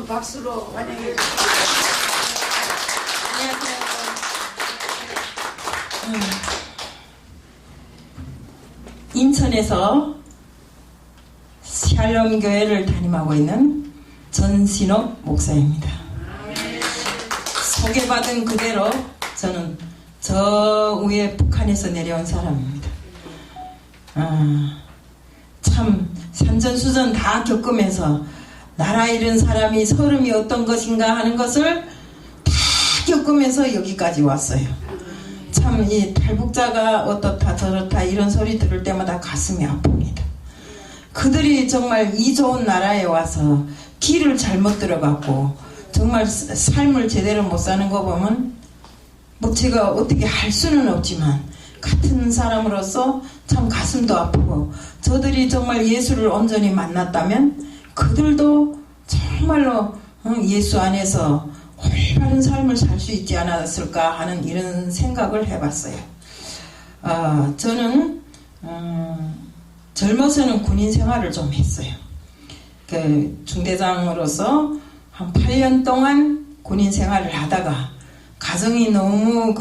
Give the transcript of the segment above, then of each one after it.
박수로 환영해 주십니다. 안녕하세요. 인천에서 샬롬 교회를 담임하고 있는 전신옥 목사입니다. 소개받은 그대로 저는 저 위에 북한에서 내려온 사람입니다. 참 산전수전 다 겪으면서 나라 잃은 사람이 서름이 어떤 것인가 하는 것을 다 겪으면서 여기까지 왔어요. 참 이 탈북자가 어떻다 저렇다 이런 소리 들을 때마다 가슴이 아픕니다. 그들이 정말 이 좋은 나라에 와서 길을 잘못 들어갔고 정말 삶을 제대로 못 사는 거 보면 뭐 제가 어떻게 할 수는 없지만 같은 사람으로서 참 가슴도 아프고 저들이 정말 예수를 온전히 만났다면 그들도 정말로 예수 안에서 올바른 삶을 살 수 있지 않았을까 하는 이런 생각을 해봤어요. 저는 젊어서는 군인 생활을 좀 했어요. 그 중대장으로서 한 8년 동안 군인 생활을 하다가 가정이 너무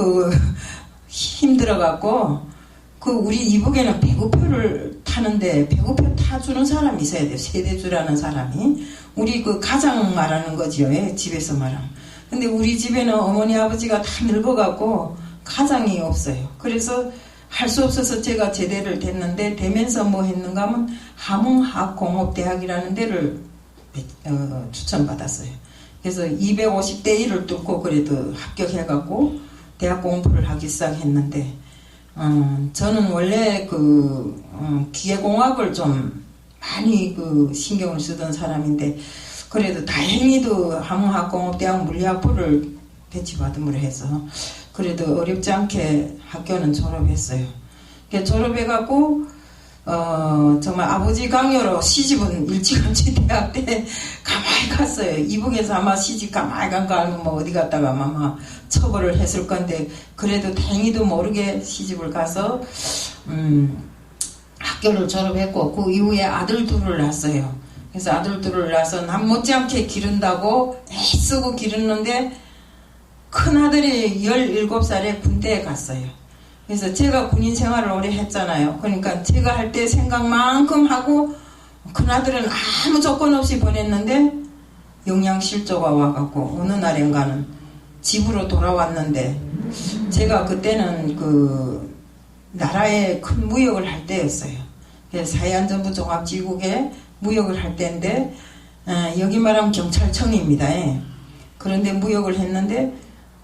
힘들어갖고 우리 이북에는 배구표를 타는데 배구표 타주는 사람이 있어야 돼요. 세대주라는 사람이 우리 가장 말하는 거지요. 집에서 말하면. 근데 우리 집에는 어머니 아버지가 다 늙어갖고 가장이 없어요. 그래서 할 수 없어서 제가 제대를 됐는데 되면서 뭐 했는가 하면 함흥학공업대학이라는 데를 추천받았어요. 그래서 250대 1을 뚫고 그래도 합격해갖고 대학 공부를 하기 시작했는데 저는 원래 기계공학을 좀 많이 신경을 쓰던 사람인데 그래도 다행히도 함흥학공업대학 물리학부를 배치받음으로 해서 그래도 어렵지 않게 학교는 졸업했어요. 졸업해갖고 정말 아버지 강요로 시집은 일찌감치 대학 때 가만히 갔어요. 이북에서 아마 시집 가만히 간 거 알면 뭐 어디 갔다가 아마 처벌을 했을 건데 그래도 다행히도 모르게 시집을 가서 학교를 졸업했고 그 이후에 아들 둘을 낳았어요. 그래서 아들 둘을 낳아서 남 못지않게 기른다고 애쓰고 기르는데 큰아들이 17살에 군대에 갔어요. 그래서 제가 군인 생활을 오래 했잖아요. 그러니까 제가 할 때 생각만큼 하고 큰아들은 아무 조건 없이 보냈는데 영양실조가 와갖고 어느 날인가는 집으로 돌아왔는데 제가 그때는 나라에 큰 무역을 할 때였어요. 사해안전부 종합지국에 무역을 할 때인데 여기 말하면 경찰청입니다. 그런데 무역을 했는데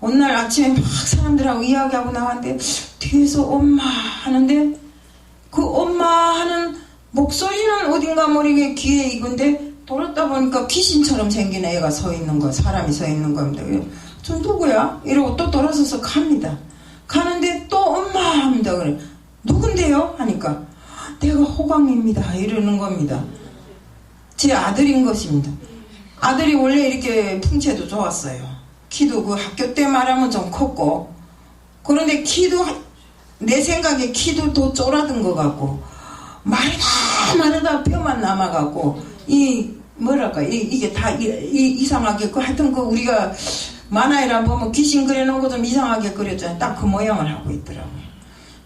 어느 날 아침에 막 사람들하고 이야기하고 나왔는데 뒤에서 엄마 하는데 그 엄마 하는 목소리는 어딘가 모르게 귀에 익은데 돌았다 보니까 귀신처럼 생긴 애가 서 있는 거 사람이 서 있는 겁니다. 저 누구야? 이러고 또 돌아서서 갑니다. 가는데 또 엄마 합니다. 그래 누군데요? 하니까 내가 호강입니다. 이러는 겁니다. 제 아들인 것입니다. 아들이 원래 이렇게 풍채도 좋았어요. 키도 학교 때 말하면 좀 컸고 그런데 키도 내 생각에 키도 더 쫄아든 것 같고 마르다 뼈만 남아갖고 이게 다 이상하게 하여튼 우리가 만화에라 보면 귀신 그려놓은 거 좀 이상하게 그렸잖아요. 딱 그 모양을 하고 있더라고요.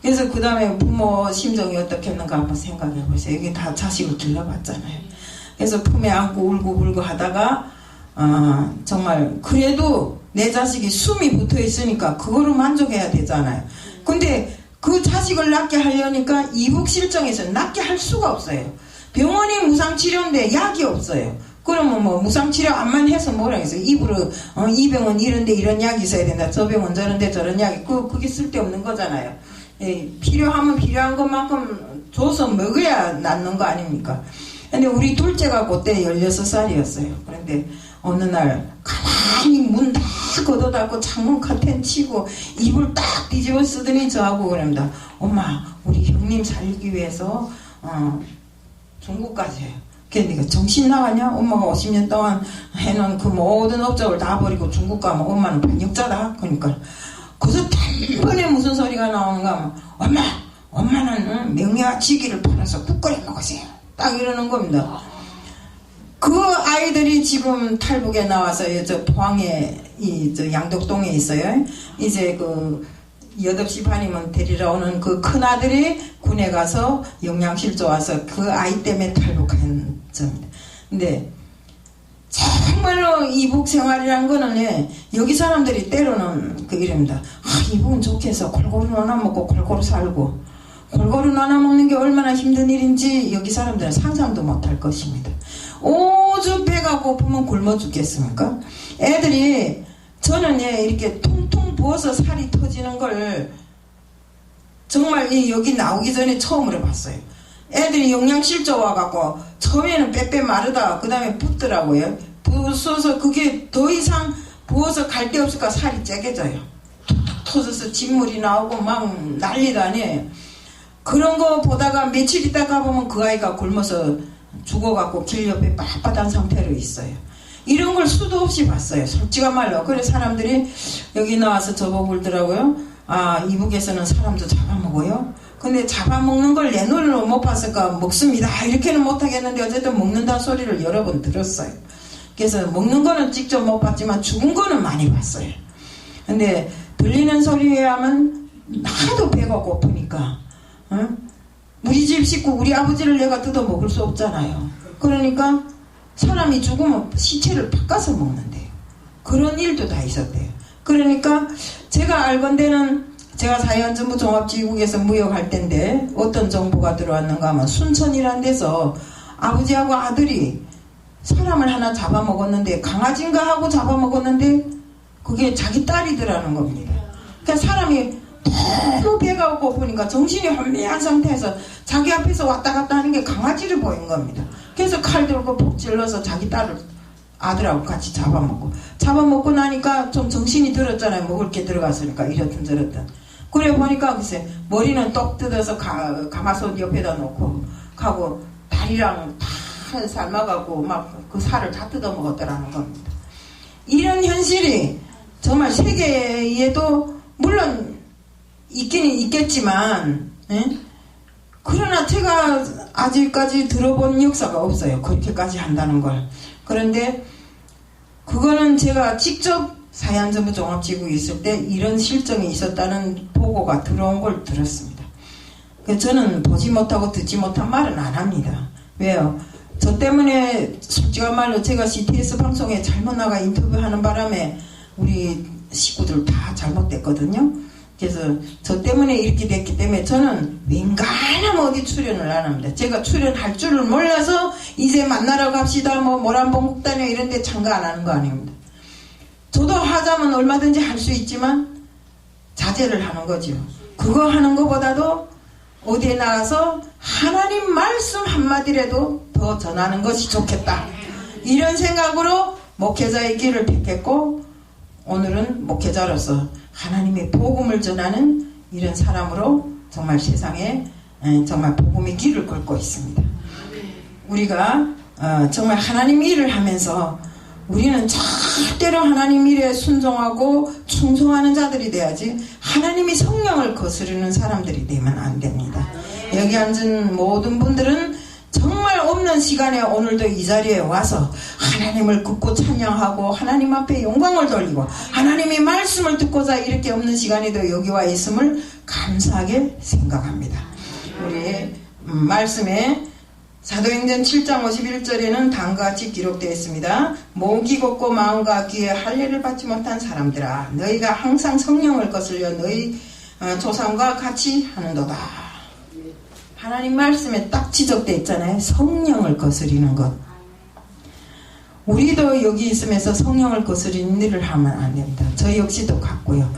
그래서 그 다음에 부모 심정이 어떻겠는가 한번 생각해 보세요. 여기 다 자식을 길러봤잖아요. 그래서 품에 안고 울고 하다가 정말 그래도 내 자식이 숨이 붙어 있으니까 그거로 만족해야 되잖아요. 근데 그 자식을 낳게 하려니까 이북 실정에서 낳게 할 수가 없어요. 병원이 무상치료인데 약이 없어요. 그러면 뭐 무상치료 암만 해서 뭐라 해서 입으로 이 병은 이런데 이런 약이 있어야 된다. 저 병은 저런데 저런 약이 그게 쓸데없는 거잖아요. 필요하면 필요한 것만큼 줘서 먹어야 낫는 거 아닙니까? 근데 우리 둘째가 그때 16살이었어요. 그런데 어느 날 가만히 문 다 걷어닫고 창문 커튼 치고 이불 딱 뒤집어 쓰더니 저하고 그럽니다. 엄마 우리 형님 살기 위해서 중국 가세요. 그래서 내가 정신 나가냐? 엄마가 50년 동안 해놓은 그 모든 업적을 다 버리고 중국 가면 엄마는 반역자다. 그러니까 그래서 단번에 무슨 소리가 나오는가 하면 엄마는 명예와 직위를 팔아서 국 끓여 먹으세요. 딱 이러는 겁니다. 그 아이들이 지금 탈북에 나와서 저 포항에 저 양덕동에 있어요. 이제 그 8시 반이면 데리러 오는 그 큰아들이 군에 가서 영양실조 와서 그 아이 때문에 탈북한 점입니다. 근데 정말로 이북 생활이란 거는 여기 사람들이 때로는 그 이럽니다. 이북은 좋게 해서 골고루 나눠 먹고 골고루 살고, 골고루 나눠 먹는 게 얼마나 힘든 일인지 여기 사람들은 상상도 못할 것입니다. 오죽 배가 고프면 굶어 죽겠습니까? 애들이 저는 이렇게 통통 부어서 살이 터지는 걸 정말 여기 나오기 전에 처음으로 봤어요. 애들이 영양실조 와갖고 처음에는 빼빼 마르다 그 다음에 붓더라고요. 부어서 그게 더 이상 부어서 갈 데 없으니까 살이 째개져요. 툭툭 터져서 진물이 나오고 막 난리도 아니에요. 그런 거 보다가 며칠 있다 가보면 그 아이가 굶어서 죽어갖고 길 옆에 빳빳한 상태로 있어요. 이런 걸 수도 없이 봤어요. 솔직한 말로. 그래서 사람들이 여기 나와서 저보고 그러더라고요. 이북에서는 사람도 잡아먹어요? 근데 잡아먹는 걸 내 눈으로 못 봤을까 먹습니다 이렇게는 못하겠는데 어쨌든 먹는다 소리를 여러 번 들었어요. 그래서 먹는 거는 직접 못 봤지만 죽은 거는 많이 봤어요. 근데 들리는 소리에 하면 하도 배가 고프니까 우리 집 식구 우리 아버지를 내가 뜯어 먹을 수 없잖아요. 그러니까 사람이 죽으면 시체를 바꿔서 먹는데요. 그런 일도 다 있었대요. 그러니까 제가 알건대는 제가 사회안전부 종합지휘국에서 무역할 때인데 어떤 정보가 들어왔는가 하면 순천이라는 데서 아버지하고 아들이 사람을 하나 잡아먹었는데 강아지인가 하고 잡아먹었는데 그게 자기 딸이더라는 겁니다. 그러니까 사람이 너무 배가 고프니까 정신이 혼미한 상태에서 자기 앞에서 왔다 갔다 하는 게 강아지를 보인 겁니다. 그래서 칼 들고 푹 찔러서 자기 딸을 아들하고 같이 잡아먹고 나니까 좀 정신이 들었잖아요. 먹을 게 들어갔으니까 이렇든 저렇든. 그래 보니까 글쎄 머리는 똑 뜯어서 가마솥 옆에다 놓고 가고 다리랑 다 삶아가고 막 그 살을 다 뜯어 먹었더라는 겁니다. 이런 현실이 정말 세계에도 물론 있기는 있겠지만 그러나 제가 아직까지 들어본 역사가 없어요. 그렇게까지 한다는 걸. 그런데 그거는 제가 직접 사회안전부 종합지구에 있을 때 이런 실정이 있었다는 보고가 들어온 걸 들었습니다. 저는 보지 못하고 듣지 못한 말은 안 합니다. 왜요? 저 때문에 솔직한 말로 제가 CTS 방송에 잘못 나가 인터뷰하는 바람에 우리 식구들 다 잘못됐거든요. 그래서 저 때문에 이렇게 됐기 때문에 저는 웬간하면 어디 출연을 안 합니다. 제가 출연할 줄을 몰라서 이제 만나러 갑시다 뭐 모란봉국단에 이런 데 참가 안 하는 거 아닙니다. 저도 하자면 얼마든지 할 수 있지만 자제를 하는 거죠. 그거 하는 것보다도 어디에 나가서 하나님 말씀 한마디라도 더 전하는 것이 좋겠다. 이런 생각으로 목회자의 길을 택했고 오늘은 목회자로서 하나님의 복음을 전하는 이런 사람으로 정말 세상에 정말 복음의 길을 걸고 있습니다. 우리가 정말 하나님 일을 하면서 우리는 절대로 하나님 일에 순종하고 충성하는 자들이 돼야지 하나님이 성령을 거스르는 사람들이 되면 안 됩니다. 여기 앉은 모든 분들은 정말 없는 시간에 오늘도 이 자리에 와서 하나님을 굽고 찬양하고 하나님 앞에 영광을 돌리고 하나님의 말씀을 듣고자 이렇게 없는 시간에도 여기 와 있음을 감사하게 생각합니다. 우리 말씀에 사도행전 7장 51절에는 다음과 같이 기록되어 있습니다. 목이 곱고 마음과 귀에 할례를 받지 못한 사람들아 너희가 항상 성령을 거슬려 너희 조상과 같이 하는도다. 하나님 말씀에 딱 지적되어 있잖아요. 성령을 거스리는 것. 우리도 여기 있으면서 성령을 거스리는 일을 하면 안 됩니다. 저 역시도 같고요.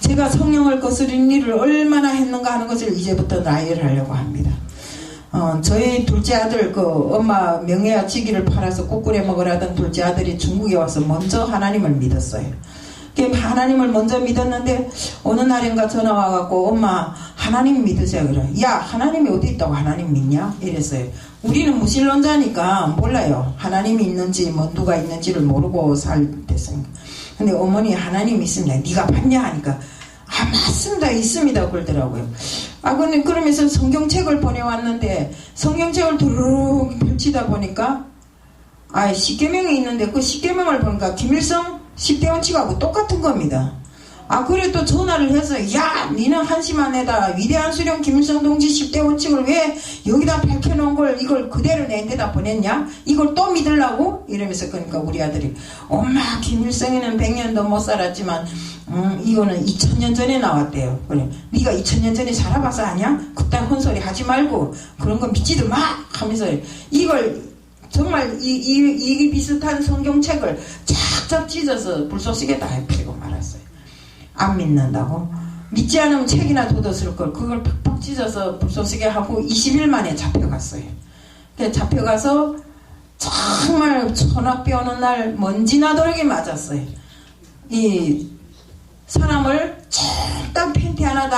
제가 성령을 거스리는 일을 얼마나 했는가 하는 것을 이제부터 나열하려고 합니다. 저희 둘째 아들 엄마 명예야치기를 팔아서 국꿀에 먹으라던 둘째 아들이 중국에 와서 먼저 하나님을 믿었어요. 하나님을 먼저 믿었는데 어느 날인가 전화 와갖고 엄마 하나님 믿으세요. 그래. 야 하나님이 어디 있다고 하나님 믿냐? 이랬어요. 우리는 무신론자니까 몰라요. 하나님이 있는지 뭐 누가 있는지를 모르고 살 때였으니까. 근데 어머니 하나님 있습니다. 네가 봤냐? 하니까 맞습니다. 있습니다. 그러더라고요. 근데 그러면서 성경책을 보내왔는데 성경책을 두루룩 펼치다 보니까 아, 10계명이 있는데 그 10계명을 보니까 김일성 10대 원칙하고 똑같은 겁니다. 아, 그래 또 전화를 해서, 야, 니는 한심한애다. 위대한 수령 김일성 동지 10대 원칙을 왜 여기다 밝혀놓은 걸 이걸 그대로 내 데다 보냈냐? 이걸 또 믿으려고? 이러면서 그러니까 우리 아들이, 엄마, 김일성이는 100년도 못 살았지만 이거는 2000년 전에 나왔대요. 그래, 네가 2000년 전에 살아봐서 아냐? 그딴 헛소리 하지 말고 그런 거 믿지도 마! 하면서 이걸 정말 이 비슷한 성경책을 쫙쫙 찢어서 불쏘시개 다 해버리고 말았어요. 안 믿는다고? 믿지 않으면 책이나 돋았을 걸. 그걸 팍팍 찢어서 불쏘시개 하고 20일 만에 잡혀갔어요. 잡혀가서 정말 소낙비 오는 날 먼지 나도록에 맞았어요. 이 사람을 쫄딱 팬티 하나도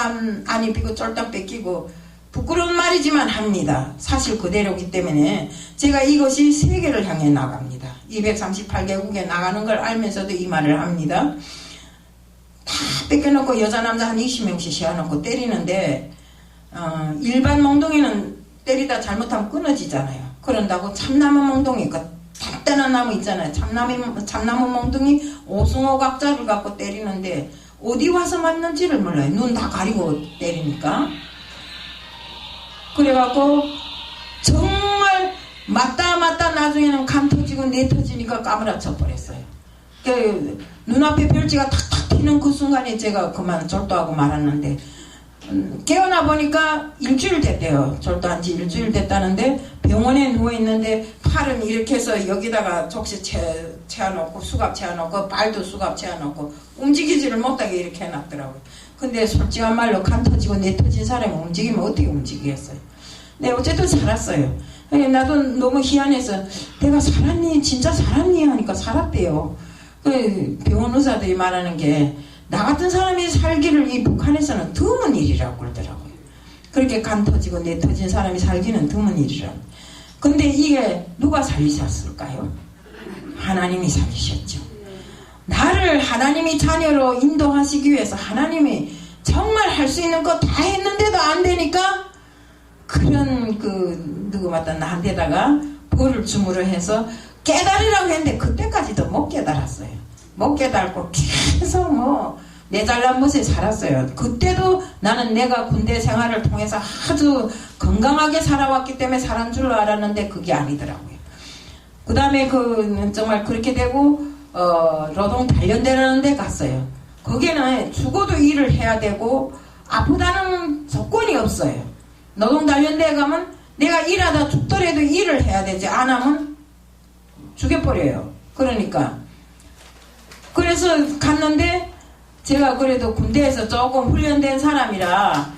안 입히고 쫄딱 뺏기고, 부끄러운 말이지만 합니다. 사실 그대로기 때문에 제가 이것이 세계를 향해 나갑니다. 238개국에 나가는 걸 알면서도 이 말을 합니다. 다 뺏겨놓고 여자 남자 한 20명씩 씌워놓고 때리는데 일반 몽둥이는 때리다 잘못하면 끊어지잖아요. 그런다고 참나무 몽둥이, 그 단단한 나무 있잖아요. 참나무 몽둥이 오숭어 각자를 갖고 때리는데 어디 와서 맞는지를 몰라요. 눈 다 가리고 때리니까. 그래갖고 정말 맞다 나중에는 간 터지고 내 터지니까 까무라쳐 버렸어요. 그 눈앞에 별지가 탁탁 튀는 그 순간에 제가 그만 절도하고 말았는데, 깨어나 보니까 일주일 됐대요. 절도한 지 일주일 됐다는데 병원에 누워있는데 팔은 이렇게 해서 여기다가 족시 채워놓고 수갑 채워놓고 발도 수갑 채워놓고 움직이지를 못하게 이렇게 해놨더라고요. 근데 솔직한 말로 간 터지고 내 터진 사람이 움직이면 어떻게 움직이겠어요. 네, 어쨌든 살았어요. 나도 너무 희한해서 내가 살았니? 진짜 살았니? 하니까 살았대요. 그 병원 의사들이 말하는 게 나 같은 사람이 살기를 이 북한에서는 드문 일이라고 그러더라고요. 그렇게 간 터지고 내 터진 사람이 살기는 드문 일이라고. 근데 이게 누가 살리셨을까요? 하나님이 살리셨죠. 나를 하나님이 자녀로 인도하시기 위해서 하나님이 정말 할 수 있는 거 다 했는데도 안 되니까 그런 누구 맞다 나한테다가 벌을 주무려 해서 깨달으라고 했는데 그때까지도 못 깨달았어요. 못 깨달고 계속 내 잘난 멋에 살았어요. 그때도 나는 내가 군대 생활을 통해서 아주 건강하게 살아왔기 때문에 살은 줄 알았는데 그게 아니더라고요. 그 다음에 정말 그렇게 되고 노동 단련대라는 데 갔어요. 거기는 죽어도 일을 해야 되고 아프다는 조건이 없어요. 노동 단련대에 가면 내가 일하다 죽더라도 일을 해야 되지, 안 하면 죽여버려요. 그러니까 그래서 갔는데 제가 그래도 군대에서 조금 훈련된 사람이라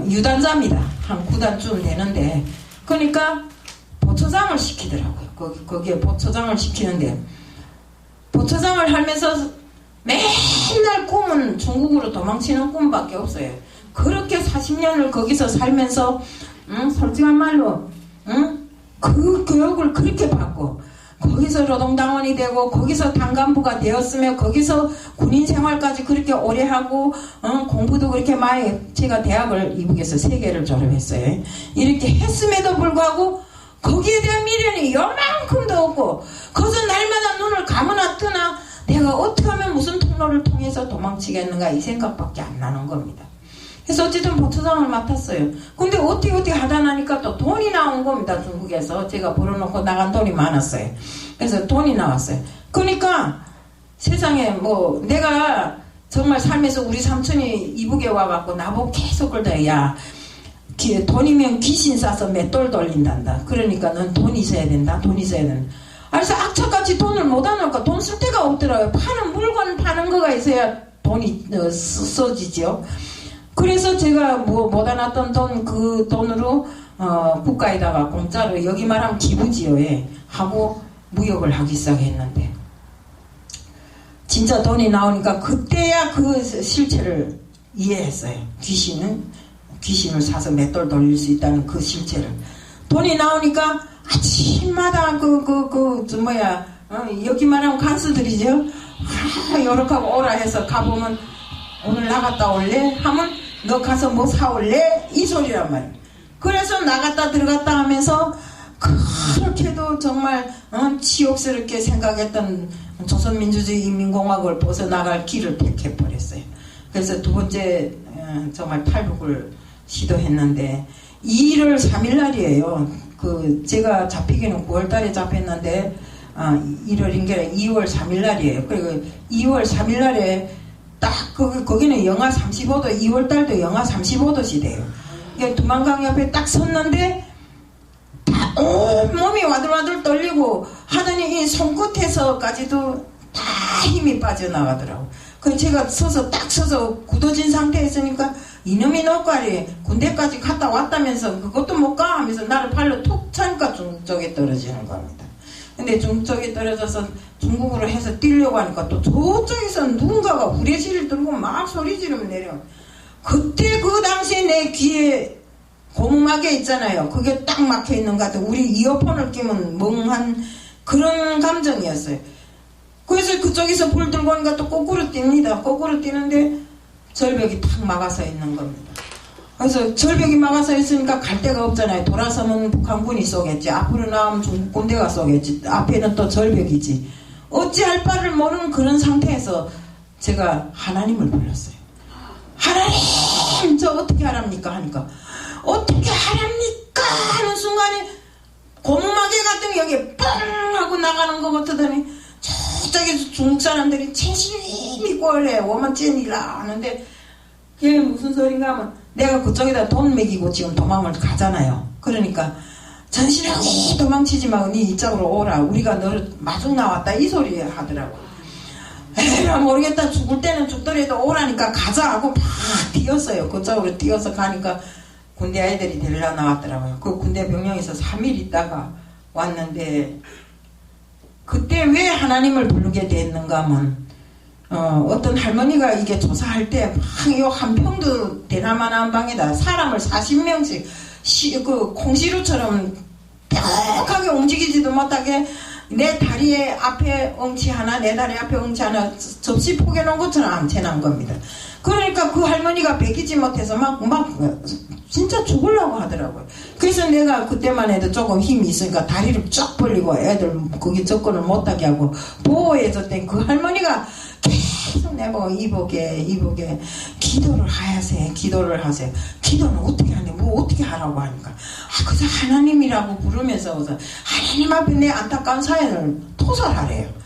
유단자입니다. 한 9단쯤 되는데, 그러니까 보초장을 시키더라고요. 거기에 보초장을 시키는데 보초장을 하면서 맨날 꿈은 중국으로 도망치는 꿈밖에 없어요. 그렇게 40년을 거기서 살면서 솔직한 말로 그 교육을 그렇게 받고 거기서 노동당원이 되고 거기서 당간부가 되었으며 거기서 군인 생활까지 그렇게 오래 하고 공부도 그렇게 많이, 제가 대학을 이북에서 3개를 졸업했어요. 이렇게 했음에도 불구하고 거기에 대한 미련이 요만큼도 없고 거기서 날마다 눈을 감으나 뜨나 내가 어떻게 하면 무슨 통로를 통해서 도망치겠는가 이 생각밖에 안 나는 겁니다. 그래서 어쨌든 보초장을 맡았어요. 근데 어떻게 하다 나니까 또 돈이 나온 겁니다. 중국에서 제가 벌어놓고 나간 돈이 많았어요. 그래서 돈이 나왔어요. 그러니까 세상에 내가 정말 삶에서 우리 삼촌이 이북에 와갖고 나보고 계속 그러다, 야, 돈이면 귀신 싸서 맷돌 돌린단다. 그러니까 넌 돈 있어야 된다. 돈 있어야 된다. 그래서 악착같이 돈을 못 안으니까 돈 쓸 데가 없더라고요. 파는 물건 파는 거가 있어야 돈이 써지죠. 그래서 제가 못 안았던 돈, 그 돈으로 국가에다가 공짜로, 여기 말하면 기부지요. 하고 무역을 하기 시작했는데 진짜 돈이 나오니까 그때야 그 실체를 이해했어요. 귀신을 사서 맷돌 돌릴 수 있다는 그 실체를. 돈이 나오니까 아침마다 여기 말하면 간수들이죠. 요렇게 하고 오라 해서 가보면 오늘 나갔다 올래? 하면 너 가서 뭐 사올래? 이 소리란 말이에요. 그래서 나갔다 들어갔다 하면서 그렇게도 정말 치욕스럽게 생각했던 조선민주주의인민공화국을 벗어나갈 길을 택해버렸어요. 그래서 두 번째 정말 탈북을 시도했는데 1월 3일 날이에요. 제가 잡히기는 9월달에 잡혔는데 1월인 게 2월 3일 날이에요. 그리고 2월 3일 날에 딱 거기는 영하 35도, 2월달도 영하 35도씩 돼요. 두만강 옆에 딱 섰는데 몸이 와들와들 떨리고 하더니 이 손끝에서까지도 다 힘이 빠져나가더라고. 그래서 제가 딱 서서 굳어진 상태에 있으니까 이놈이 너까리 군대까지 갔다 왔다면서 그것도 못 가 하면서 나를 발로 툭 차니까 중쪽에 떨어지는 겁니다. 근데 중쪽에 떨어져서 중국으로 해서 뛰려고 하니까 또 저쪽에서 누군가가 후레쉬를 들고 막 소리 지르면 내려. 그때 그 당시에 내 귀에 고무막에 있잖아요. 그게 딱 막혀 있는 것 같아요. 우리 이어폰을 끼면 멍한 그런 감정이었어요. 그래서 그쪽에서 불 들고 오니까 또 거꾸로 뜁니다. 거꾸로 뛰는데 절벽이 탁 막아서 있는 겁니다. 그래서 절벽이 막아서 있으니까 갈 데가 없잖아요. 돌아서면 북한군이 쏘겠지. 앞으로 나오면 중국 군대가 쏘겠지. 앞에는 또 절벽이지. 어찌할 바를 모르는 그런 상태에서 제가 하나님을 불렀어요. 하나님, 저 어떻게 하랍니까? 하니까 어떻게 하랍니까? 하는 순간에 고무마개 같은 게 여기에 뻥 하고 나가는 것 같더니 저쪽에서 중국 사람들이 진심이 꼴래 오만 찐이라 하는데 그게 무슨 소린가 하면 내가 그쪽에다 돈 먹이고 지금 도망을 가잖아요. 그러니까 전신하고 도망치지 말고 네 이쪽으로 오라. 우리가 너를 마중 나왔다 이 소리 하더라고. 에라 모르겠다. 죽을 때는 죽더라도 오라니까 가자 하고 막 뛰었어요. 그쪽으로 뛰어서 가니까 군대 아이들이 데리러 나왔더라고요. 그 군대 병영에서 3일 있다가 왔는데 그때 왜 하나님을 부르게 됐는가 하면 어떤 할머니가 이게 조사할 때 막 요 한 평도 대나마나 한 방에다 사람을 40명씩 그 콩시루처럼 빽하게 움직이지도 못하게 내 다리에 앞에 엉치 하나 내 다리 앞에 엉치 하나 접시 포개놓은 것처럼 암체난 겁니다. 그러니까 그 할머니가 베기지 못해서 막 진짜 죽으려고 하더라고요. 그래서 내가 그때만 해도 조금 힘이 있으니까 다리를 쫙 벌리고 애들 거기 접근을 못하게 하고 보호해줬더니 그 할머니가 계속 내보고 이보게 기도를 하세요. 기도는 어떻게 하는데 뭐 어떻게 하라고 하니까 그저 하나님이라고 부르면서 하나님 앞에 내 안타까운 사연을 토설하래요.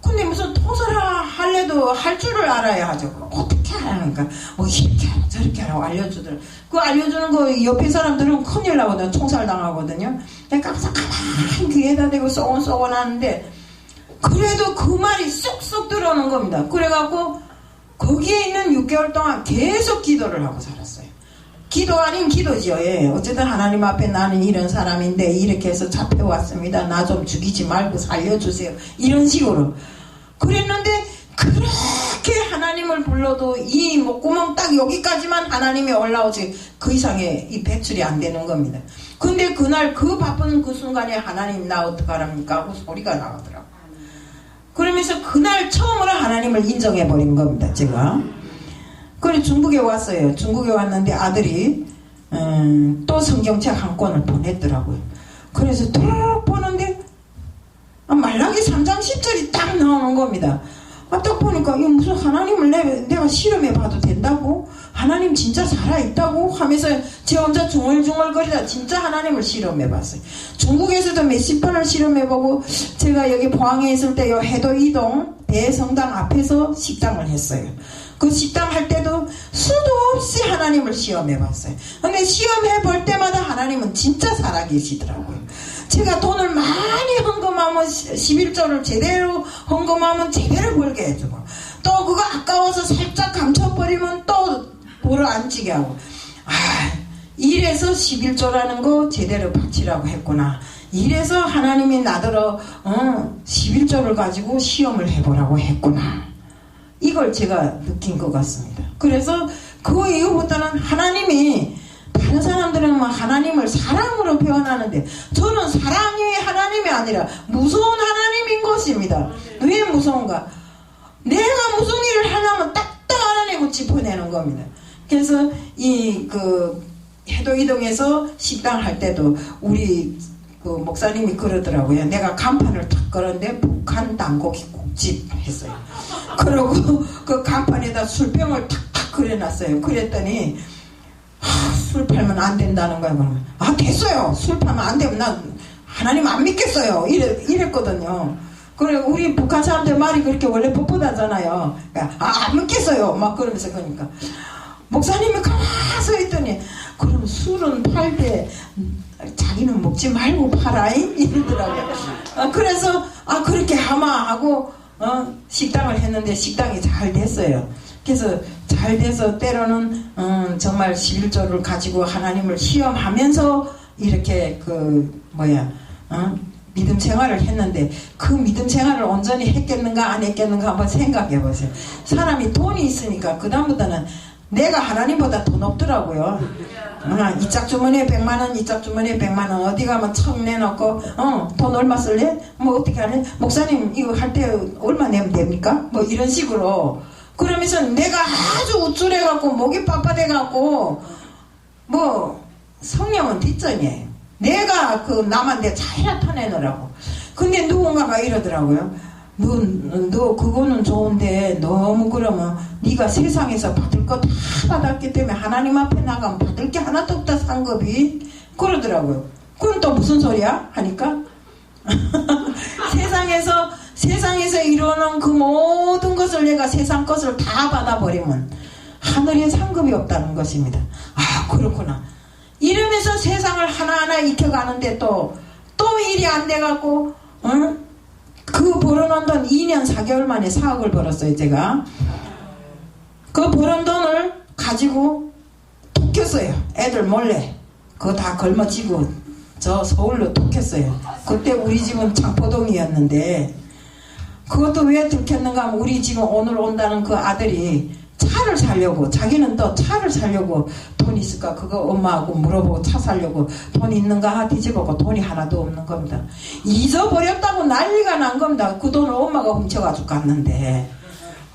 근데 무슨 토설하려도 할 줄을 알아야 하죠. 어떻게 하라니까 뭐 이렇게 하라 저렇게 하라고 알려주더라. 그 알려주는 거 옆에 사람들은 큰일 나거든요. 총살 당하거든요. 그러니까 가만히 귀에다 대고 쏘곤 하는데 그래도 그 말이 쏙쏙 들어오는 겁니다. 그래갖고 거기에 있는 6개월 동안 계속 기도를 하고 살았어요. 기도 아닌 기도죠. 예. 어쨌든 하나님 앞에 나는 이런 사람인데 이렇게 해서 잡혀왔습니다. 나 좀 죽이지 말고 살려주세요. 이런 식으로 그랬는데 그렇게 하나님을 불러도 이 목구멍 딱 여기까지만 하나님이 올라오지 그 이상의 이 배출이 안 되는 겁니다. 근데 그날 그 바쁜 그 순간에 하나님 나 어떡하랍니까 하고 소리가 나오더라고요. 그러면서 그날 처음으로 하나님을 인정해버린 겁니다. 제가 그래 중국에 왔어요. 중국에 왔는데 아들이 또 성경책 한 권을 보냈더라고요. 그래서 툭 보는데 말라기 3장 10절이 딱 나오는 겁니다. 딱 보니까 이거 무슨 하나님을 내가 실험해봐도 된다고? 하나님 진짜 살아있다고? 하면서 제 혼자 중얼중얼거리다 진짜 하나님을 실험해봤어요. 중국에서도 몇십 번을 실험해보고 제가 여기 포항에 있을 때 요 해도 이동 대성당 앞에서 식당을 했어요. 그 식당 할 때도 수도 없이 하나님을 시험해봤어요. 근데 시험해볼 때마다 하나님은 진짜 살아계시더라고요. 제가 돈을 많이 헌금하면 11조를 제대로 헌금하면 제대로 벌게 해주고 또 그거 아까워서 살짝 감춰버리면 또 벌을 안 지게 하고 이래서 11조라는 거 제대로 바치라고 했구나. 이래서 하나님이 나더러 11조를 가지고 시험을 해보라고 했구나. 이걸 제가 느낀 것 같습니다. 그래서 그 이후부터는 하나님이 다른 사람들은 막 하나님을 사랑으로 표현하는데 저는 사랑이 하나님이 아니라 무서운 하나님인 것입니다. 왜 무서운가? 내가 무슨 일을 하려면 딱딱 알아내고 짚어내는 겁니다. 그래서 해도 이동에서 식당 할 때도 우리 그 목사님이 그러더라고요. 내가 간판을 탁 걸었는데 북한 당고기 국집 했어요. 그러고 그 간판에다 술병을 탁탁 그려놨어요. 그랬더니 술 팔면 안 된다는 거야. 그러면 됐어요. 술 팔면 안 되면 난 하나님 안 믿겠어요. 이랬거든요. 그래 우리 북한 사람들 말이 그렇게 원래 뻣뻣하잖아요. 안 믿겠어요. 막 그러면서 그러니까 목사님이 가만히 서 있더니 그럼 술은 팔 때 자기는 먹지 말고 팔아잉? 이러더라고요. 그래서 그렇게 하마 하고 식당을 했는데 식당이 잘 됐어요. 그래서 잘 돼서 때로는 정말 11조를 가지고 하나님을 시험하면서 이렇게 믿음 생활을 했는데 그 믿음 생활을 온전히 했겠는가 안 했겠는가 한번 생각해 보세요. 사람이 돈이 있으니까 그 다음부터는 내가 하나님보다 더 높더라고요. 이 짝 주머니에 100만원 이 짝 주머니에 100만원 어디 가면 청 내놓고 돈 얼마 쓸래? 뭐 어떻게 하래? 목사님 이거 할 때 얼마 내면 됩니까? 뭐 이런 식으로 그러면서 내가 아주 우쭐해갖고 목이 빳빳해갖고 뭐 성령은 뒷전이에요. 내가 그 남한테 잘 나타내느라고. 근데 누군가가 이러더라고요. 너 그거는 좋은데 너무 그러면 네가 세상에서 받을 거 다 받았기 때문에 하나님 앞에 나가면 받을 게 하나도 없다 상급이 그러더라고요. 그건 또 무슨 소리야? 하니까 세상에서 이루는 그 모든 것을 내가 세상 것을 다 받아버리면 하늘에 상급이 없다는 것입니다. 그렇구나. 이러면서 세상을 하나하나 익혀가는데 또 일이 안 돼갖고 그 벌어놓은 돈 2년 4개월 만에 4억을 벌었어요. 제가 그 벌은 돈을 가지고 톡했어요. 애들 몰래 그거 다 걸머쥐고 저 서울로 톡했어요. 그때 우리 집은 장포동이었는데 그것도 왜 들켰는가 하면 우리 집은 오늘 온다는 그 아들이 차를 사려고 자기는 또 차를 사려고 돈 있을까 그거 엄마하고 물어보고 차 사려고 돈 있는가 뒤집어보고 돈이 하나도 없는 겁니다. 잊어버렸다고 난리가 난 겁니다. 그 돈을 엄마가 훔쳐가지고 갔는데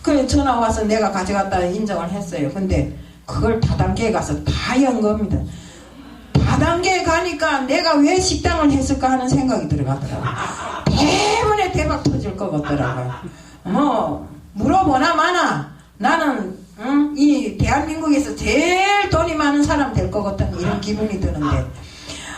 그래 전화 와서 내가 가져갔다 인정을 했어요. 근데 그걸 다단계에 가서 다 연 겁니다. 다단계에 가니까 내가 왜 식당을 했을까 하는 생각이 들어가더라고요. 대번에 대박 터질 것 같더라고요. 물어보나 마나 나는 이 대한민국에서 제일 돈이 많은 사람 될 것 같은 이런 기분이 드는데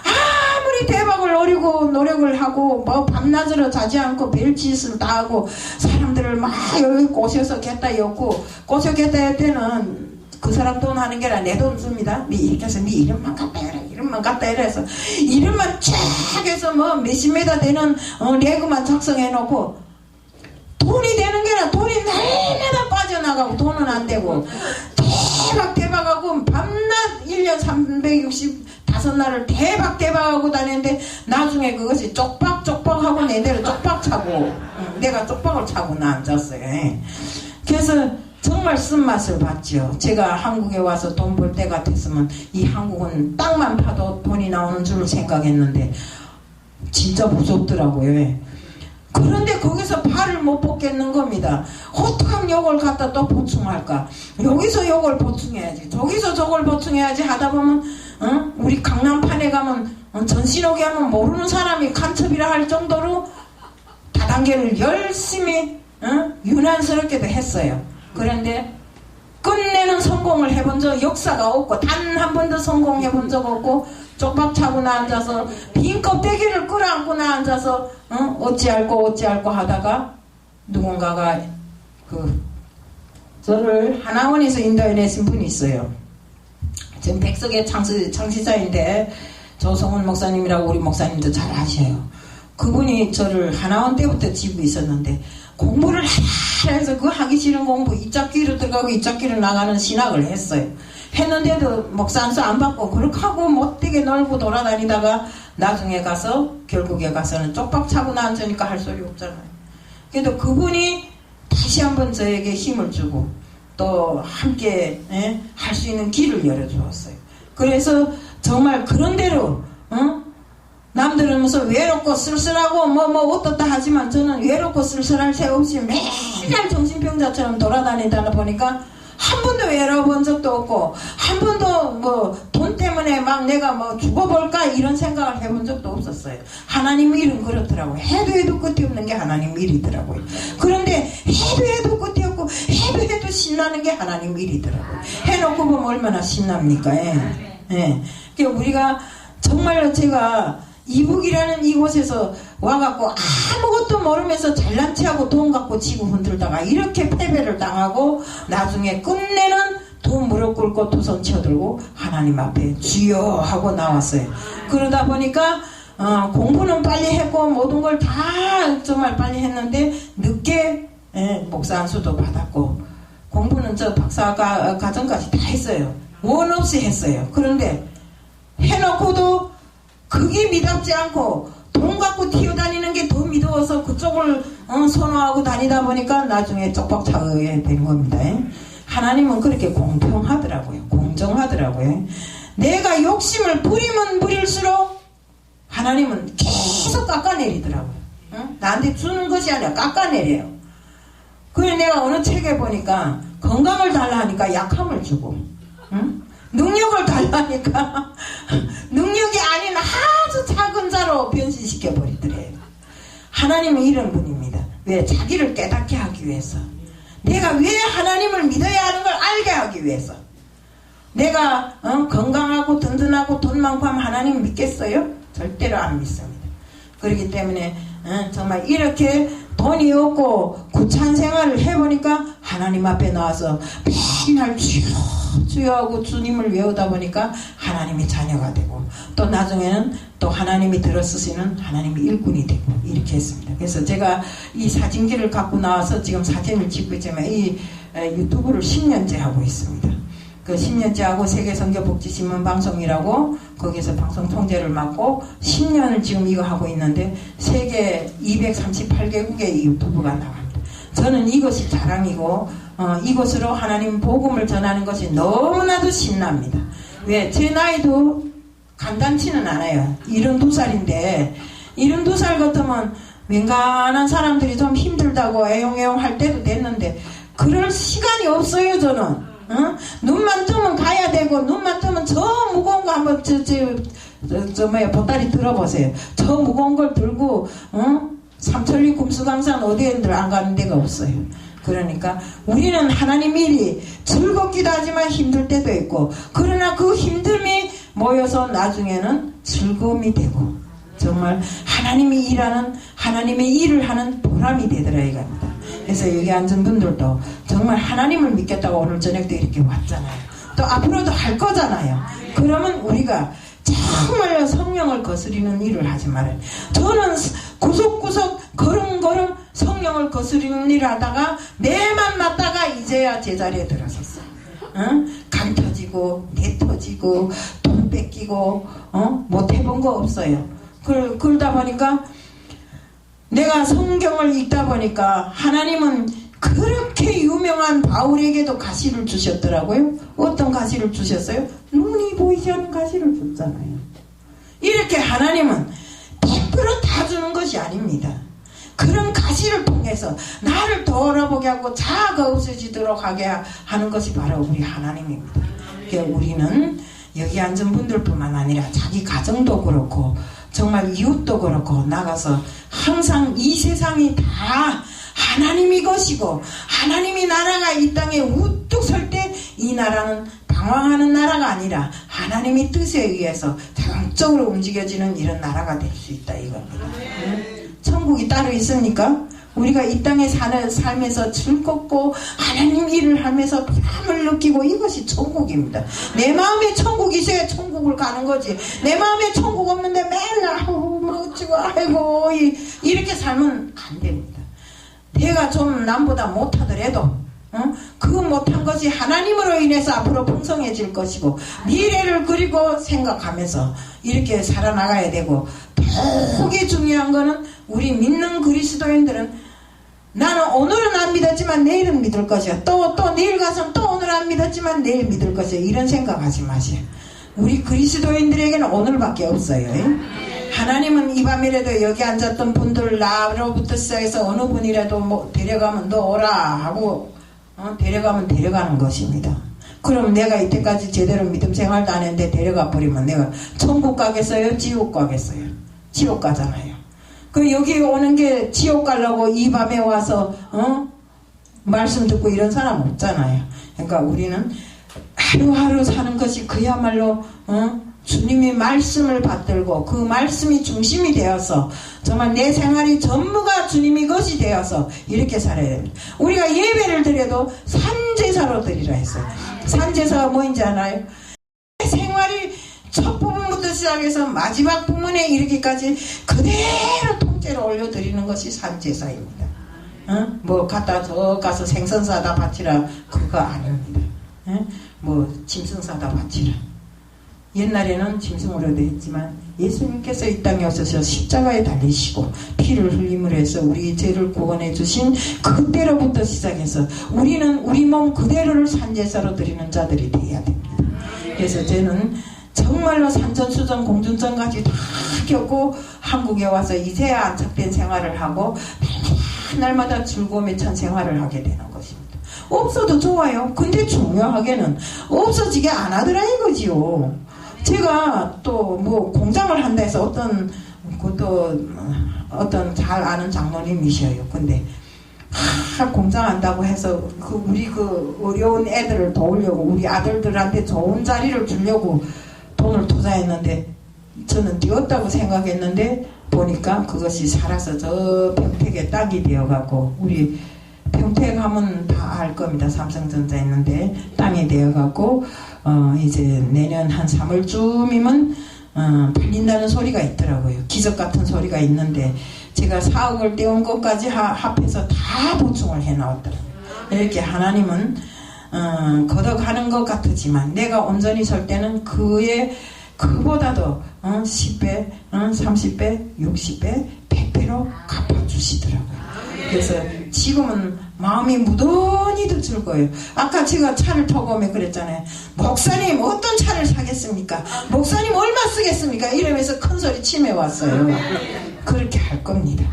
아무리 대박을 노리고 노력을 하고 뭐 밤낮으로 자지 않고 별짓을 다 하고 사람들을 막 여기 꼬셔서 겠다 였고 꼬셔 겠다 할 때는 그 사람 돈 하는 게 아니라 내 돈 씁니다. 이렇게 해서 네 이름만 갖다 해라 이름만 갖다 해라 해서 이름만 쫙 해서 뭐 몇십 메다 되는 레그만 작성해 놓고 돈이 되는 게 아니라 돈이 날마다 빠져나가고 돈은 안 되고 대박하고 밤낮 1년 365날을 대박하고 다녔는데 나중에 그것이 쪽박하고 내대로 쪽박 차고 내가 쪽박을 차고 나 앉았어요. 그래서 정말 쓴맛을 봤죠. 제가 한국에 와서 돈 벌 때 같았으면 이 한국은 땅만 파도 돈이 나오는 줄 생각했는데 진짜 무섭더라고요. 그런데 거기서 발을 못 뻗겠는 겁니다. 어떻게 하면 요걸 갖다 또 보충할까? 여기서 요걸 보충해야지 저기서 저걸 보충해야지 하다 보면 우리 강남판에 가면 전신호기 하면 모르는 사람이 간첩이라 할 정도로 다단계를 열심히 유난스럽게도 했어요. 그런데 끝내는 성공을 해본 적 역사가 없고 단 한 번도 성공해본 적 없고 쪽박 차고 나 앉아서 빈 껍데기를 끌어안고 나 앉아서 어찌할꼬 하다가 누군가가 저를 하나원에서 인도해내신 분이 있어요. 지금 백석의 창시자인데 조성훈 목사님이라고 우리 목사님도 잘 아셔요. 그분이 저를 하나원 때부터 지고 있었는데 공부를 하라 해서 그 하기 싫은 공부 이짝기로 들어가고 이짝기로 나가는 신학을 했어요. 했는데도 목사 안수 안 받고 그렇게 하고 못되게 놀고 돌아다니다가 나중에 가서 결국에 가서는 쪽박 차고 나앉으니까 할 소리 없잖아요. 그래도 그분이 다시 한번 저에게 힘을 주고 또 함께 할 수 있는 길을 열어주었어요. 그래서 정말 그런 대로 남들은 무슨 외롭고 쓸쓸하고 뭐 어떻다 하지만 저는 외롭고 쓸쓸할 새 없이 맨날 정신병자처럼 돌아다니다 보니까 한 번도 외로워본 적도 없고 한 번도 뭐 돈 때문에 안에 막 내가 뭐 죽어볼까 이런 생각을 해본 적도 없었어요. 하나님 일은 그렇더라고요. 해도 끝이 없는 게 하나님 일이더라고요. 그런데 해도 끝이 없고 해도 신나는 게 하나님 일이더라고요. 해놓고 보면 얼마나 신납니까? 예. 그러니까 우리가 정말로 제가 이북이라는 이곳에서 와갖고 아무것도 모르면서 잘난 체하고 돈 갖고 지고 흔들다가 이렇게 패배를 당하고 나중에 끝내는 돈 무릎 꿇고 두 손 쳐들고 하나님 앞에 주여 하고 나왔어요. 그러다 보니까 공부는 빨리 했고 모든 걸 다 정말 빨리 했는데 늦게 목사 안수도 받았고 공부는 저 박사 과정까지 다 했어요. 원 없이 했어요. 그런데 해놓고도 그게 미답지 않고 돈 갖고 튀어다니는 게 더 미더워서 그쪽을 선호하고 다니다 보니까 나중에 쪽박차게 된 겁니다. 하나님은 그렇게 공평하더라고요. 공정하더라고요. 내가 욕심을 부리면 부릴수록 하나님은 계속 깎아내리더라고요. 나한테 주는 것이 아니라 깎아내려요. 그래 내가 어느 책에 보니까 건강을 달라 하니까 약함을 주고 능력을 달라니까 능력이 아닌 아주 작은 자로 변신시켜 버리더래요. 하나님은 이런 분입니다. 왜? 자기를 깨닫게 하기 위해서. 내가 왜 하나님을 믿어야 하는 걸 알게 하기 위해서. 내가 건강하고 든든하고 돈 많고 하면 하나님 믿겠어요? 절대로 안 믿습니다. 그렇기 때문에 정말 이렇게 돈이 없고 구찬 생활을 해보니까 하나님 앞에 나와서 맨날 주여 하고 주님을 외우다 보니까 하나님의 자녀가 되고 또 나중에는 또 하나님이 들어쓰시는 하나님의 일꾼이 되고 이렇게 했습니다. 그래서 제가 이 사진기를 갖고 나와서 지금 사진을 찍고 있지만 이 유튜브를 10년째 하고 있습니다. 그 10년째 하고 세계선교복지신문 방송이라고 거기서 방송 통제를 맡고 10년을 지금 이거 하고 있는데 세계 238개국의 유튜브가 나갑니다. 저는 이것이 자랑이고 이것으로 하나님 복음을 전하는 것이 너무나도 신납니다. 왜? 제 나이도 간단치는 않아요. 72살인데 72살 같으면 맹간한 사람들이 좀 힘들다고 애용애용 할 때도 됐는데 그럴 시간이 없어요. 저는 눈만 뜨면 가야 되고 눈만 뜨면 저 무거운 거 한번 보따리 들어보세요. 저 무거운 걸 들고 삼천리 금수강산 어디에들 안 가는 데가 없어요. 그러니까 우리는 하나님 일이 즐겁기도 하지만 힘들 때도 있고 그러나 그 힘듦이 모여서 나중에는 즐거움이 되고 정말 하나님이 일하는 하나님의 일을 하는 보람이 되더라 이겁니다. 그래서 여기 앉은 분들도 정말 하나님을 믿겠다고 오늘 저녁도 이렇게 왔잖아요. 또 앞으로도 할 거잖아요. 그러면 우리가 정말 성령을 거스리는 일을 하지 말아요. 저는 구석구석 걸음걸음 성령을 거스리는 일을 하다가 내만 맞다가 이제야 제자리에 들어섰어요. 간 터지고 내 터지고 돈 뺏기고 못 해본 거 없어요. 그러다 보니까 내가 성경을 읽다 보니까 하나님은 그렇게 유명한 바울에게도 가시를 주셨더라고요. 어떤 가시를 주셨어요? 눈이 보이지 않는 가시를 줬잖아요. 이렇게 하나님은 100% 다 주는 것이 아닙니다. 그런 가시를 통해서 나를 돌아보게 하고 자아가 없어지도록 하게 하는 것이 바로 우리 하나님입니다. 그러니까 우리는 여기 앉은 분들뿐만 아니라 자기 가정도 그렇고 정말 이웃도 그렇고 나가서 항상 이 세상이 다 하나님이 것이고 하나님이 나라가 이 땅에 우뚝 설 때 이 나라는 방황하는 나라가 아니라 하나님의 뜻에 의해서 자동적으로 움직여지는 이런 나라가 될 수 있다 이겁니다. 천국이 따로 있습니까? 우리가 이 땅에 사는 삶에서 즐겁고 하나님 일을 하면서 보람을 느끼고 이것이 천국입니다. 내 마음에 천국이 있어야 천국을 가는 거지. 내 마음에 천국 없는데 맨날 어찌고 아이고 이렇게 살면 안 됩니다. 내가 좀 남보다 못하더라도 그 못한 것이 하나님으로 인해서 앞으로 풍성해질 것이고 미래를 그리고 생각하면서 이렇게 살아나가야 되고 더욱이 중요한 거는 우리 믿는 그리스도인들은 나는 오늘은 안 믿었지만 내일은 믿을 것이야. 또 내일 가서는 또 오늘 안 믿었지만 내일 믿을 것이야. 이런 생각하지 마세요. 우리 그리스도인들에게는 오늘밖에 없어요. 하나님은 이 밤이라도 여기 앉았던 분들 나로부터 시작해서 어느 분이라도 뭐 데려가면 너 오라 하고 데려가면 데려가는 것입니다. 그럼 내가 이때까지 제대로 믿음 생활도 안 했는데 데려가 버리면 내가 천국 가겠어요? 지옥 가겠어요? 지옥 가잖아요. 그 여기 오는 게 지옥 가려고 이 밤에 와서 말씀 듣고 이런 사람 없잖아요. 그러니까 우리는 하루하루 사는 것이 그야말로 주님의 말씀을 받들고 그 말씀이 중심이 되어서 정말 내 생활이 전부가 주님의 것이 되어서 이렇게 살아야 됩니다. 우리가 예배를 드려도 산제사로 드리라 했어요. 산제사가 뭐인지 알아요? 생활이 첫 부분부터 시작해서 마지막 부분에 이르기까지 그대로 통째로 올려드리는 것이 산제사입니다. 뭐 갖다 저 가서 생선 사다 바치라 그거 아닙니다. 뭐 짐승 사다 바치라. 옛날에는 짐승으로도 했지만 예수님께서 이 땅에 오셔서 십자가에 달리시고 피를 흘림으로 해서 우리 죄를 구원해 주신 그때로부터 시작해서 우리는 우리 몸 그대로를 산제사로 드리는 자들이 되어야 됩니다. 그래서 저는 정말로 산전수전 공중전까지 다 겪고 한국에 와서 이제야 안착된 생활을 하고 날마다 즐거움에 찬 생활을 하게 되는 것입니다. 없어도 좋아요. 근데 중요하게는 없어지게 안 하더라 이거지요. 제가 또 뭐 공장을 한다 해서 어떤 잘 아는 장로님이셔요. 근데 공장 한다고 해서 우리 어려운 애들을 도우려고 우리 아들들한테 좋은 자리를 주려고 돈을 투자했는데 저는 띄웠다고 생각했는데 보니까 그것이 살아서 저 평택에 땅이 되어가고 우리 평택 하면 다 알 겁니다. 삼성전자 있는데 땅이 되어가고 이제 내년 한 3월쯤이면 팔린다는 소리가 있더라고요. 기적 같은 소리가 있는데 제가 4억을 떼온 것까지 합해서 다 보충을 해놓았더라고요. 이렇게 하나님은 거덕하는 것 같지만 내가 온전히 설 때는 그보다도 10배, 30배, 60배, 100배로 갚아주시더라고요. 그래서 지금은 마음이 무던히도 즐거워요. 아까 제가 차를 타고 오면 그랬잖아요. 목사님 어떤 차를 사겠습니까? 목사님 얼마 쓰겠습니까? 이러면서 큰소리 치며 왔어요. 그렇게 할 겁니다.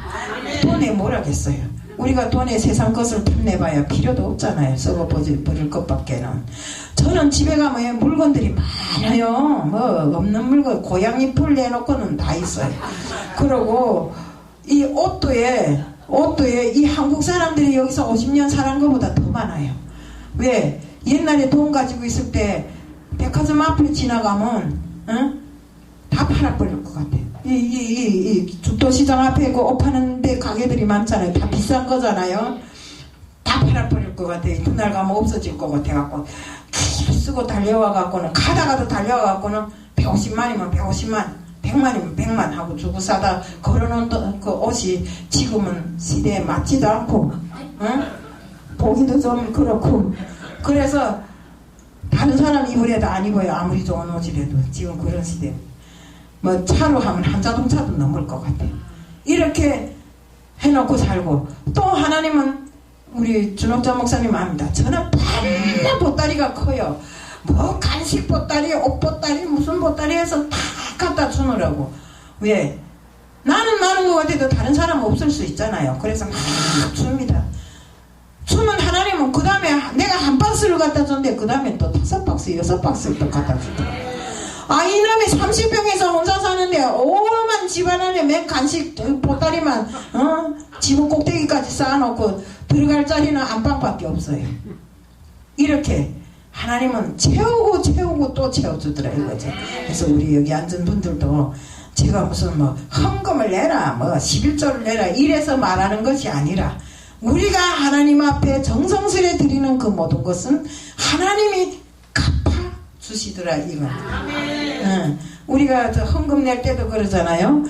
돈에 뭘 하겠어요. 우리가 돈에 세상 것을 탐내봐야 필요도 없잖아요. 썩어 버릴 것밖에는. 저는 집에 가면 물건들이 많아요. 뭐 없는 물건 고양이 풀 내놓고는 다 있어요. 그리고 이 옷도에 이 한국 사람들이 여기서 50년 살은 것보다 더 많아요. 왜? 옛날에 돈 가지고 있을 때 백화점 앞을 지나가면 다 팔아버릴 것 같아요. 이 죽도시장 앞에 그 옷 파는 데 가게들이 많잖아요. 다 비싼 거잖아요. 다 팔아버릴 것 같아요. 그날 가면 없어질 것 같아갖고 쓰고 달려와갖고는 가다가도 달려와갖고는 150만이면 150만 100만이면 100만 하고 주고 사다 걸어놓은 그 옷이 지금은 시대에 맞지도 않고 보기도 좀 그렇고 그래서 다른 사람 입으래도 안 입어요. 아무리 좋은 옷이라도 지금 그런 시대. 뭐 차로 하면 한 자동차도 넘을 것 같아요. 이렇게 해놓고 살고 또 하나님은 우리 준옥자 목사님 압니다. 저는 맨날 보따리가 커요. 뭐 간식 보따리, 옷 보따리, 무슨 보따리 해서 다 갖다 주느라고. 왜? 나는 많은 것 같아도 다른 사람은 없을 수 있잖아요. 그래서 막 줍니다. 주면 하나님은 그 다음에 내가 한 박스를 갖다 줬는데 그 다음에 또 5박스, 6박스를 또 갖다 주더라고요. 이놈이 30평에서 혼자 사는데 오만 집안 안에 맨 간식 보따리만 지붕 꼭대기까지 쌓아놓고 들어갈 자리는 안방밖에 없어요. 이렇게 하나님은 채우고 또 채워주더라 이거죠. 그래서 우리 여기 앉은 분들도 제가 무슨 뭐 헌금을 내라 뭐 11조를 내라 이래서 말하는 것이 아니라 우리가 하나님 앞에 정성스레 드리는 그 모든 것은 하나님이 갚아주시더라 이거. 우리가 저 헌금 낼 때도 그러잖아요.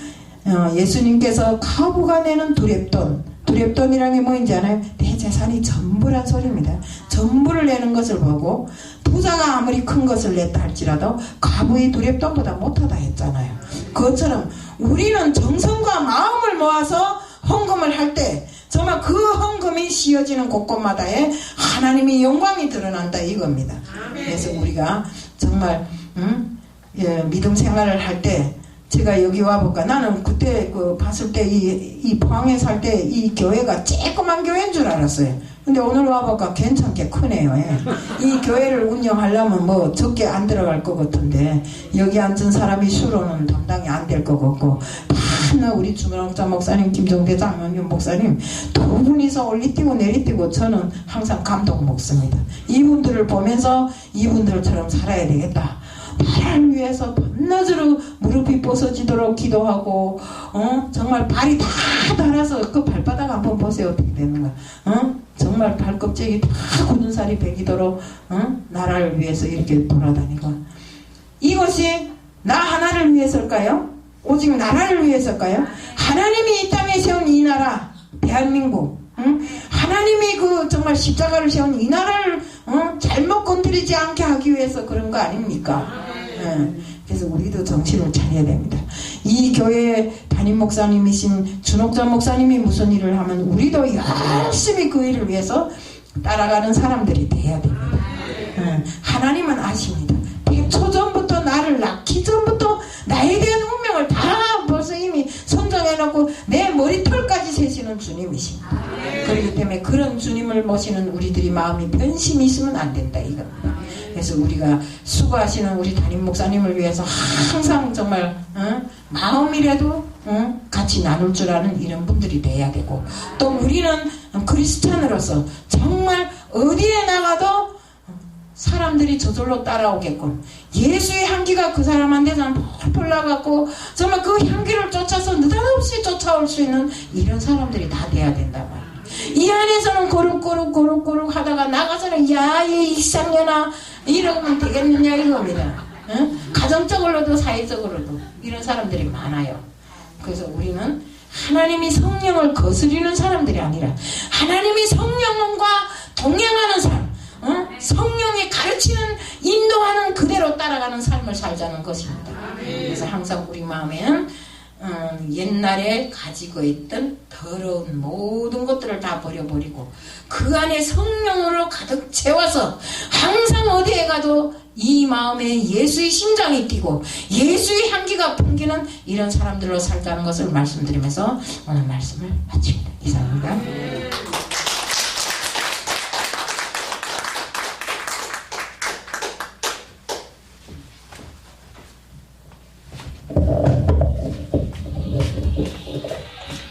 예수님께서 과부가 내는 두렙돈이라는 게 뭐인지 알아요? 내 재산이 전부란 소리입니다. 전부를 내는 것을 보고 부자가 아무리 큰 것을 냈다 할지라도 과부의 두렙돈보다 못하다 했잖아요. 그것처럼 우리는 정성과 마음을 모아서 헌금을 할 때 정말 그 헌금이 씌어지는 곳곳마다에 하나님의 영광이 드러난다 이겁니다. 그래서 우리가 정말 믿음 생활을 할 때 제가 여기 와볼까? 나는 그때 봤을 때 이 포항에 살 때 이 교회가 쬐끄만 교회인 줄 알았어요. 근데 오늘 와볼까 괜찮게 크네요. 예. 이 교회를 운영하려면 뭐 적게 안 들어갈 것 같은데 여기 앉은 사람이 수로는 담당이 안 될 것 같고 다 우리 주명자 목사님, 김종대 장로님 목사님 두 분이서 올리뛰고 내리뛰고 저는 항상 감동 먹습니다. 이분들을 보면서 이분들처럼 살아야 되겠다. 나라를 위해서 밤낮으로 무릎이 부서지도록 기도하고 정말 발이 다 닳아서 그 발바닥 한번 보세요. 어떻게 되는가. 정말 발껍질이 다 굳은 살이 배기도록 나라를 위해서 이렇게 돌아다니고 이것이 나 하나를 위해서일까요? 오직 나라를 위해서일까요? 하나님이 이 땅에 세운 이 나라 대한민국 하나님이 정말 십자가를 세운 이 나라를 잘못 건드리지 않게 하기 위해서 그런 거 아닙니까? 그래서 우리도 정신을 차려야 됩니다. 이 교회 담임 목사님이신 준옥자 목사님이 무슨 일을 하면 우리도 열심히 그 일을 위해서 따라가는 사람들이 돼야 됩니다. 하나님은 아십니다. 초전부터 나를 낳기 전부터 나에 대한 운명을 다 벌써 이미 선정해놓고 내 머리털까지 세시는 주님이십니다. 그렇기 때문에 그런 주님을 모시는 우리들이 마음이 변심이 있으면 안 된다 이겁니다. 그래서 우리가 수고하시는 우리 담임 목사님을 위해서 항상 정말 마음이라도 같이 나눌 줄 아는 이런 분들이 돼야 되고 또 우리는 크리스찬으로서 정말 어디에 나가도 사람들이 저절로 따라오게끔 예수의 향기가 그 사람한테는 펄펄 나갖고 정말 그 향기를 쫓아서 느닷없이 쫓아올 수 있는 이런 사람들이 다 돼야 된다 말이에요. 이 안에서는 고룩고룩 하다가 나가서는 야이 이상년아 이러면 되겠느냐 이겁니다. 가정적으로도 사회적으로도 이런 사람들이 많아요. 그래서 우리는 하나님이 성령을 거스리는 사람들이 아니라 하나님이 성령과 동행하는 삶 성령이 가르치는 인도하는 그대로 따라가는 삶을 살자는 것입니다. 그래서 항상 우리 마음에는 옛날에 가지고 있던 더러운 모든 것들을 다 버려버리고 그 안에 성령으로 가득 채워서 항상 어디에 가도 이 마음에 예수의 심장이 뛰고 예수의 향기가 풍기는 이런 사람들로 살자는 것을 말씀드리면서 오늘 말씀을 마칩니다. 이상입니다.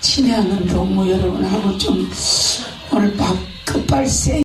친애하는 동무 여러분하고 좀 오늘 급발세